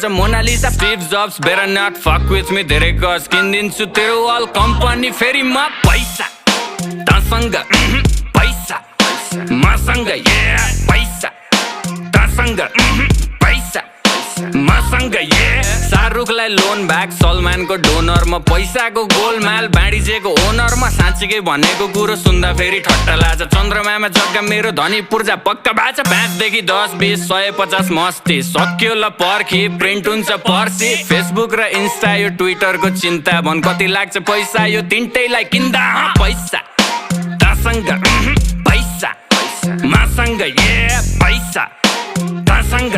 गर्छ Mona Lisa Steve Jobs better not fuck with me धेरै गज किनिदिन्छु तेरो अल कम्पनी फेरि म पैसा तसँग पैसा मसँग पैसा तसँग पैसा मसँग शाहरुखलाई लोन ब्याक सलमानको डोनर म पैसाको गोलमाल बाँडिजेको ओनर म साँच्चीकै भनेको कुरो सुन्दा फेरि ठट्टा लाग्छ चन्द्रमामा जग्गा मेरो धनी पूर्जा पक्का बाचा 5 देखि 10 20 150 मस्ती सक्यो ल पर्खी प्रिन्ट हुन्छ पर्सी फेसबुक र इन्स्टा यो ट्विटरको चिन्ता भन कति लाग्छ पैसा यो तिनटैलाई किन्दा पैसा तसँग पैसा मसँग पैसा तसँग